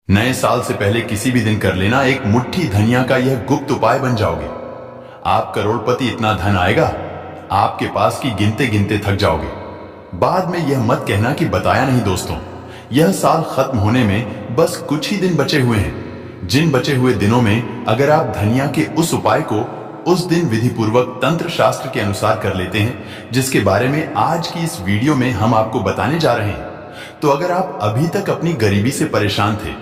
नए साल से पहले किसी भी दिन कर लेना एक मुट्ठी धनिया का यह गुप्त उपाय बन जाओगे। आप करोड़पति, इतना धन आएगा आपके पास कि गिनते गिनते थक जाओगे। बाद में यह मत कहना कि बताया नहीं। दोस्तों, यह साल खत्म होने में बस कुछ ही दिन बचे हुए हैं। जिन बचे हुए दिनों में अगर आप धनिया के उस उपाय को उस दिन विधि पूर्वक तंत्र शास्त्र के अनुसार कर लेते हैं, जिसके बारे में आज की इस वीडियो में हम आपको बताने जा रहे हैं, तो अगर आप अभी तक अपनी गरीबी से परेशान थे,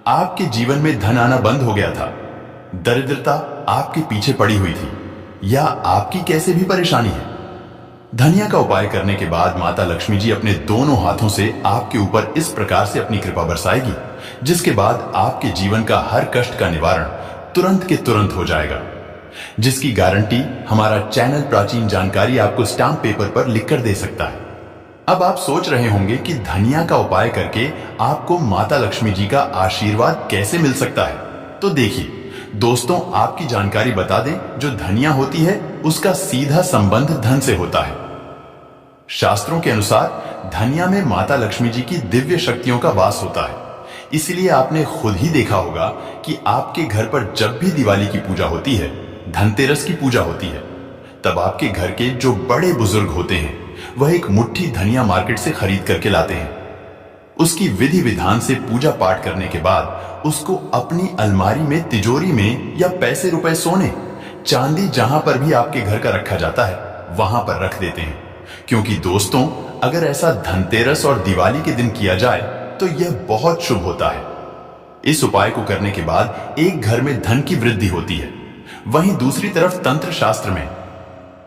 आपके जीवन में धन आना बंद हो गया था, दरिद्रता आपके पीछे पड़ी हुई थी, या आपकी कैसे भी परेशानी है, धनिया का उपाय करने के बाद माता लक्ष्मी जी अपने दोनों हाथों से आपके ऊपर इस प्रकार से अपनी कृपा बरसाएगी, जिसके बाद आपके जीवन का हर कष्ट का निवारण तुरंत के तुरंत हो जाएगा। जिसकी गारंटी हमारा चैनल प्राचीन जानकारी आपको स्टाम्प पेपर पर लिखकर दे सकता है। अब आप सोच रहे होंगे कि धनिया का उपाय करके आपको माता लक्ष्मी जी का आशीर्वाद कैसे मिल सकता है। तो देखिए दोस्तों, आपकी जानकारी बता दें, जो धनिया होती है उसका सीधा संबंध धन से होता है। शास्त्रों के अनुसार धनिया में माता लक्ष्मी जी की दिव्य शक्तियों का वास होता है। इसलिए आपने खुद ही देखा होगा कि आपके घर पर जब भी दिवाली की पूजा होती है, धनतेरस की पूजा होती है, तब आपके घर के जो बड़े बुजुर्ग होते हैं वह एक मुट्ठी धनिया मार्केट से खरीद करके लाते हैं। उसकी विधि विधान से पूजा पाठ करने के बाद उसको अपनी अलमारी में, तिजोरी में या पैसे रुपए, सोने चांदी जहां पर भी आपके घर का रखा जाता है वहां पर रख देते हैं। क्योंकि दोस्तों, अगर ऐसा धनतेरस और दिवाली के दिन किया जाए तो यह बहुत शुभ होता है। इस उपाय को करने के बाद एक घर में धन की वृद्धि होती है। वहीं दूसरी तरफ तंत्र शास्त्र में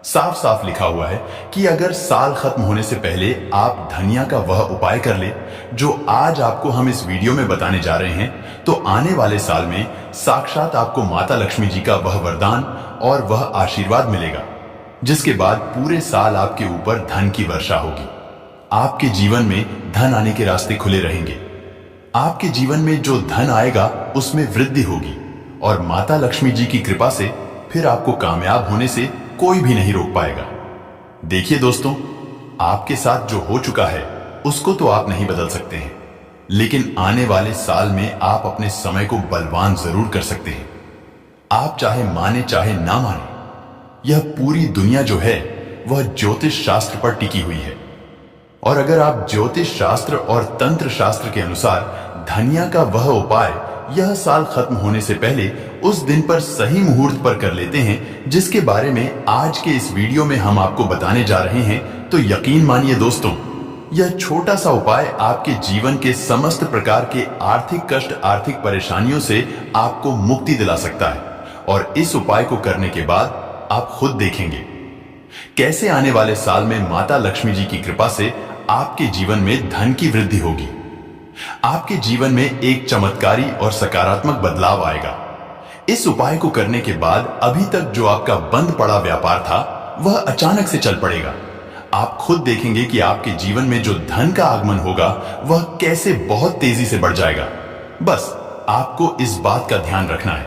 साफ साफ लिखा हुआ है कि अगर साल खत्म होने से पहले आप धनिया का वह उपाय कर ले जो आज आपको हम इस वीडियो में बताने जा रहे हैं, तो आने वाले साल में साक्षात आपको माता लक्ष्मी जी का वह वरदान और वह आशीर्वाद मिलेगा, जिसके बाद पूरे साल आपके ऊपर धन की वर्षा होगी। आपके जीवन में धन आने के रास्ते खुले रहेंगे। आपके जीवन में जो धन आएगा उसमें वृद्धि होगी और माता लक्ष्मी जी की कृपा से फिर आपको कामयाब होने से कोई भी नहीं रोक पाएगा। देखिए दोस्तों, आपके साथ जो हो चुका है उसको तो आप नहीं बदल सकते हैं, लेकिन आने वाले साल में आप अपने समय को बलवान जरूर कर सकते हैं। आप चाहे माने चाहे ना माने, यह पूरी दुनिया जो है वह ज्योतिष शास्त्र पर टिकी हुई है। और अगर आप ज्योतिष शास्त्र और तंत्र शास्त्र के अनुसार धनिया का वह उपाय यह साल खत्म होने से पहले उस दिन पर सही मुहूर्त पर कर लेते हैं, जिसके बारे में आज के इस वीडियो में हम आपको बताने जा रहे हैं, तो यकीन मानिए दोस्तों, यह छोटा सा उपाय आपके जीवन के समस्त प्रकार के आर्थिक कष्ट, आर्थिक परेशानियों से आपको मुक्ति दिला सकता है। और इस उपाय को करने के बाद आप खुद देखेंगे कैसे आने वाले साल में माता लक्ष्मी जी की कृपा से आपके जीवन में धन की वृद्धि होगी। आपके जीवन में एक चमत्कारी और सकारात्मक बदलाव आएगा। इस उपाय को करने के बाद अभी तक जो आपका बंद पड़ा व्यापार था वह अचानक से चल पड़ेगा। आप खुद देखेंगे कि आपके जीवन में जो धन का आगमन होगा वह कैसे बहुत तेजी से बढ़ जाएगा। बस आपको इस बात का ध्यान रखना है,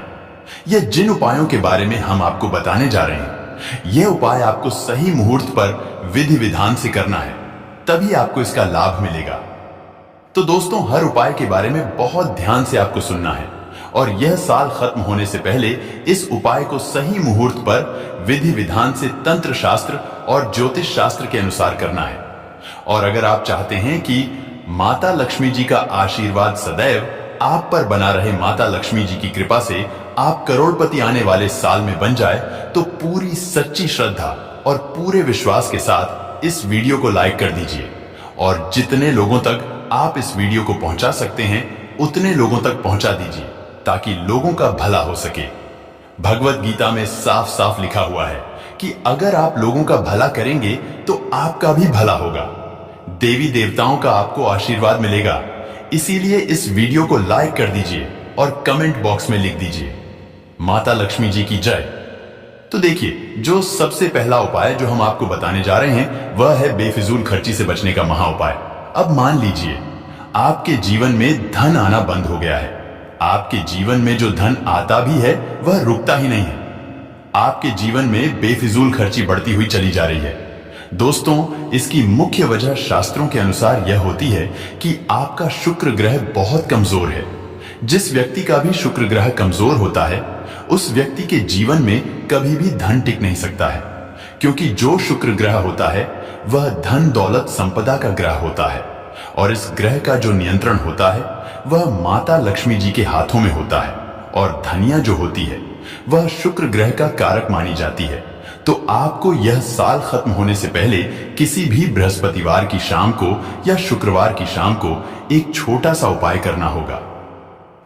यह जिन उपायों के बारे में हम आपको बताने जा रहे हैं, यह उपाय आपको सही मुहूर्त पर विधि विधान से करना है, तभी आपको इसका लाभ मिलेगा। तो दोस्तों, हर उपाय के बारे में बहुत ध्यान से आपको सुनना है और यह साल खत्म होने से पहले इस उपाय को सही मुहूर्त पर विधि विधान से तंत्र शास्त्र और ज्योतिष शास्त्र के अनुसार करना है। और अगर आप चाहते हैं कि माता लक्ष्मी जी का आशीर्वाद सदैव आप पर बना रहे, माता लक्ष्मी जी की कृपा से आप करोड़पति आने वाले साल में बन जाए, तो पूरी सच्ची श्रद्धा और पूरे विश्वास के साथ इस वीडियो को लाइक कर दीजिए और जितने लोगों तक आप इस वीडियो को पहुंचा सकते हैं उतने लोगों तक पहुंचा दीजिए, ताकि लोगों का भला हो सके। भगवत गीता में साफ साफ लिखा हुआ है कि अगर आप लोगों का भला करेंगे तो आपका भी भला होगा, देवी देवताओं का आपको आशीर्वाद मिलेगा। इसीलिए इस वीडियो को लाइक कर दीजिए और कमेंट बॉक्स में लिख दीजिए, माता लक्ष्मी जी की जय। तो देखिए, जो सबसे पहला उपाय जो हम आपको बताने जा रहे हैं वह है बेफिजूल खर्ची से बचने का महा उपाय। अब मान लीजिए आपके जीवन में धन आना बंद हो गया है। आपके जीवन में जो धन आता भी है वह रुकता ही नहीं है। आपके जीवन में बेफिजूल खर्ची बढ़ती हुई चली जा रही है। दोस्तों, इसकी मुख्य वजह शास्त्रों के अनुसार यह होती है कि आपका शुक्र ग्रह बहुत कमजोर है। जिस व्यक्ति का भी शुक्र ग्रह कमजोर होता है उस व्यक्ति के जीवन में कभी भी धन टिक नहीं सकता है, क्योंकि जो शुक्र ग्रह होता है वह धन दौलत संपदा का ग्रह होता है और इस ग्रह का जो नियंत्रण होता है वह माता लक्ष्मी जी के हाथों में होता है और धनिया जो होती है वह शुक्र ग्रह का कारक मानी जाती है। तो आपको यह साल खत्म होने से पहले किसी भी बृहस्पतिवार की शाम को या शुक्रवार की शाम को एक छोटा सा उपाय करना होगा,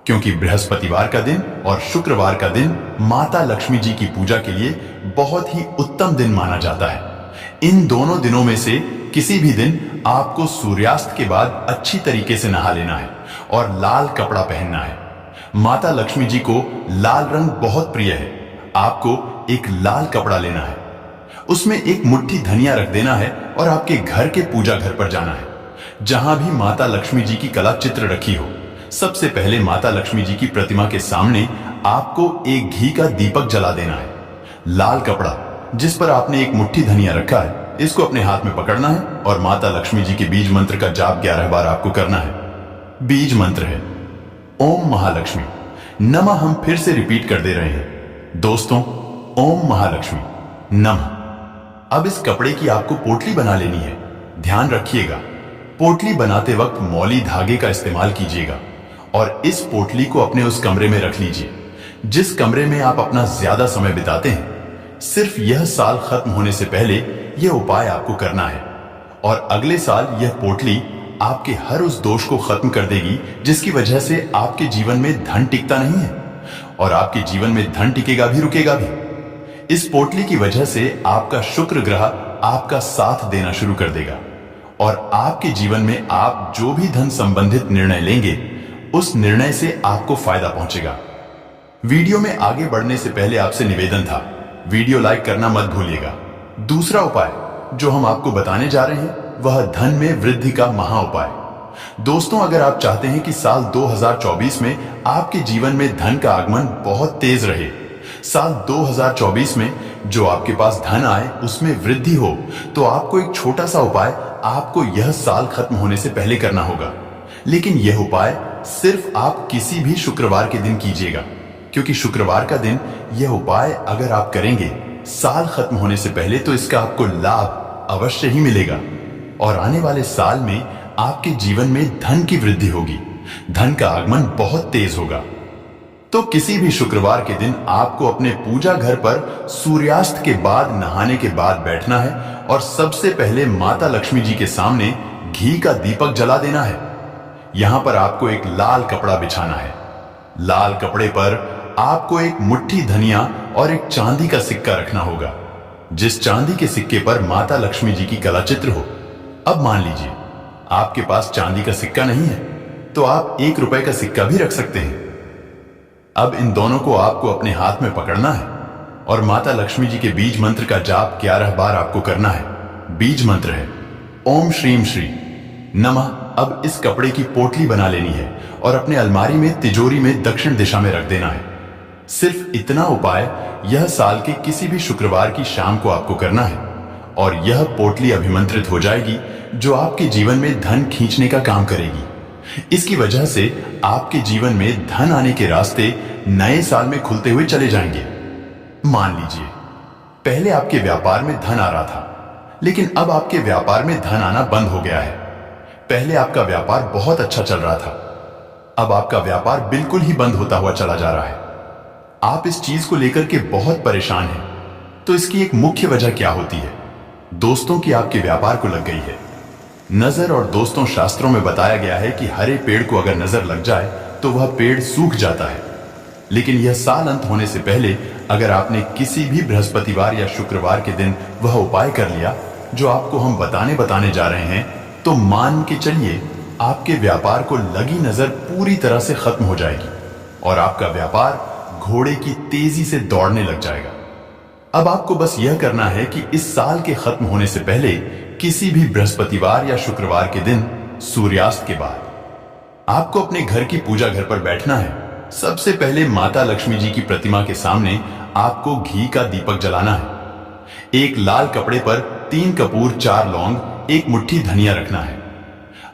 क्योंकि बृहस्पतिवार का दिन और शुक्रवार का दिन माता लक्ष्मी जी की पूजा के लिए बहुत ही उत्तम दिन माना जाता है। इन दोनों दिनों में से किसी भी दिन आपको सूर्यास्त के बाद अच्छी तरीके से नहा लेना है और लाल कपड़ा पहनना है। माता लक्ष्मी जी को लाल रंग बहुत प्रिय है। आपको एक लाल कपड़ा लेना है, उसमें एक मुट्ठी धनिया रख देना है और आपके घर के पूजा घर पर जाना है जहां भी माता लक्ष्मी जी की कला चित्र रखी हो। सबसे पहले माता लक्ष्मी जी की प्रतिमा के सामने आपको एक घी का दीपक जला देना है। लाल कपड़ा जिस पर आपने एक मुट्ठी धनिया रखा है इसको अपने हाथ में पकड़ना है और माता लक्ष्मी जी के बीज मंत्र का जाप 11 बार आपको करना है। बीज मंत्र है ओम महालक्ष्मी नमः। हम फिर से रिपीट कर दे रहे हैं दोस्तों, ओम महालक्ष्मी नमः। अब इस कपड़े की आपको पोटली बना लेनी है। ध्यान रखिएगा, पोटली बनाते वक्त मौली धागे का इस्तेमाल कीजिएगा और इस पोटली को अपने उस कमरे में रख लीजिए जिस कमरे में आप अपना ज्यादा समय बिताते हैं। सिर्फ यह साल खत्म होने से पहले यह उपाय आपको करना है और अगले साल यह पोटली आपके हर उस दोष को खत्म कर देगी जिसकी वजह से आपके जीवन में धन टिकता नहीं है और आपके जीवन में धन टिकेगा भी रुकेगा भी। इस पोटली की वजह से आपका शुक्र ग्रह आपका साथ देना शुरू कर देगा और आपके जीवन में आप जो भी धन संबंधित निर्णय लेंगे उस निर्णय से आपको फायदा पहुंचेगा। वीडियो में आगे बढ़ने से पहले आपसे निवेदन था, वीडियो लाइक करना मत भूलिएगा। दूसरा उपाय जो हम आपको बताने जा रहे हैं वह धन में वृद्धि का महा उपाय। दोस्तों, अगर आप चाहते हैं कि साल 2024 में आपके जीवन में धन का आगमन बहुत तेज रहे, साल 2024 में जो आपके पास धन आए उसमें वृद्धि हो, तो आपको एक छोटा सा उपाय आपको यह साल खत्म होने से पहले करना होगा। लेकिन यह उपाय सिर्फ आप किसी भी शुक्रवार के दिन कीजिएगा, क्योंकि शुक्रवार का दिन यह उपाय अगर आप करेंगे साल खत्म होने से पहले तो इसका आपको लाभ अवश्य ही मिलेगा और आने वाले साल में आपके जीवन में धन की वृद्धि होगी, धन का आगमन बहुत तेज होगा। तो किसी भी शुक्रवार के दिन आपको अपने पूजा घर पर सूर्यास्त के बाद नहाने के बाद बैठना है और सबसे पहले माता लक्ष्मी जी के सामने घी का दीपक जला देना है। यहां पर आपको एक लाल कपड़ा बिछाना है। लाल कपड़े पर आपको एक मुट्ठी धनिया और एक चांदी का सिक्का रखना होगा, जिस चांदी के सिक्के पर माता लक्ष्मी जी की कला चित्र हो। अब मान लीजिए आपके पास चांदी का सिक्का नहीं है तो आप 1 रुपए का सिक्का भी रख सकते हैं। अब इन दोनों को आपको अपने हाथ में पकड़ना है और माता लक्ष्मी जी के बीज मंत्र का जाप 11 बार आपको करना है। बीज मंत्र है ओम श्रीम श्री नमः। अब इस कपड़े की पोटली बना लेनी है और अपने अलमारी में तिजोरी में दक्षिण दिशा में रख देना है। सिर्फ इतना उपाय यह साल के किसी भी शुक्रवार की शाम को आपको करना है और यह पोटली अभिमंत्रित हो जाएगी जो आपके जीवन में धन खींचने का काम करेगी। इसकी वजह से आपके जीवन में धन आने के रास्ते नए साल में खुलते हुए चले जाएंगे। मान लीजिए पहले आपके व्यापार में धन आ रहा था, लेकिन अब आपके व्यापार में धन आना बंद हो गया है। पहले आपका व्यापार बहुत अच्छा चल रहा था, अब आपका व्यापार बिल्कुल ही बंद होता हुआ चला जा रहा है। आप इस चीज को लेकर के बहुत परेशान हैं। तो इसकी एक मुख्य वजह क्या होती है? दोस्तों की आपके व्यापार को लग गई है नजर। और दोस्तों, शास्त्रों में बताया गया है कि हरे पेड़ को अगर नजर लग जाए तो वह पेड़ सूख जाता है। लेकिन यह साल अंत होने से पहले अगर आपने किसी भी बृहस्पतिवार या शुक्रवार के दिन वह उपाय कर लिया जो आपको हम बताने जा रहे हैं, तो मान के चलिए आपके व्यापार को लगी नजर पूरी तरह से खत्म हो जाएगी और आपका व्यापार घोड़े की तेजी से दौड़ने लग जाएगा। अब आपको बस यह करना है कि इस साल के खत्म होने से पहले किसी भी बृहस्पतिवार या शुक्रवार के दिन सूर्यास्त के बाद आपको अपने घर की पूजा घर पर बैठना है। सबसे पहले माता लक्ष्मी जी की प्रतिमा के सामने आपको घी का दीपक जलाना है। एक लाल कपड़े पर 3 कपूर, 4 लौंग, एक मुट्ठी धनिया रखना है।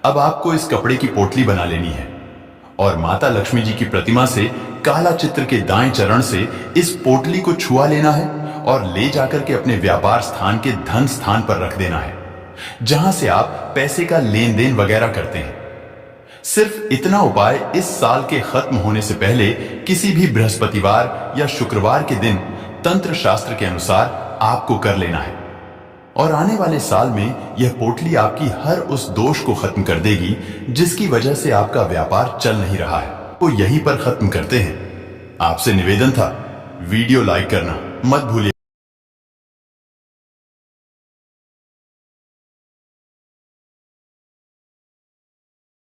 अब आपको इस कपड़े की पोटली बना लेनी है और माता लक्ष्मी जी की प्रतिमा से काला चित्र के दाएं चरण से इस पोटली को छुआ लेना है और ले जाकर के अपने व्यापार स्थान के धन स्थान पर रख देना है, जहां से आप पैसे का लेन देन वगैरह करते हैं। सिर्फ इतना उपाय इस साल के खत्म होने से पहले किसी भी बृहस्पतिवार या शुक्रवार के दिन तंत्र शास्त्र के अनुसार आपको कर लेना है और आने वाले साल में यह पोटली आपकी हर उस दोष को खत्म कर देगी जिसकी वजह से आपका व्यापार चल नहीं रहा है। तो यहीं पर खत्म करते हैं। आपसे निवेदन था, वीडियो लाइक करना मत भूलिए।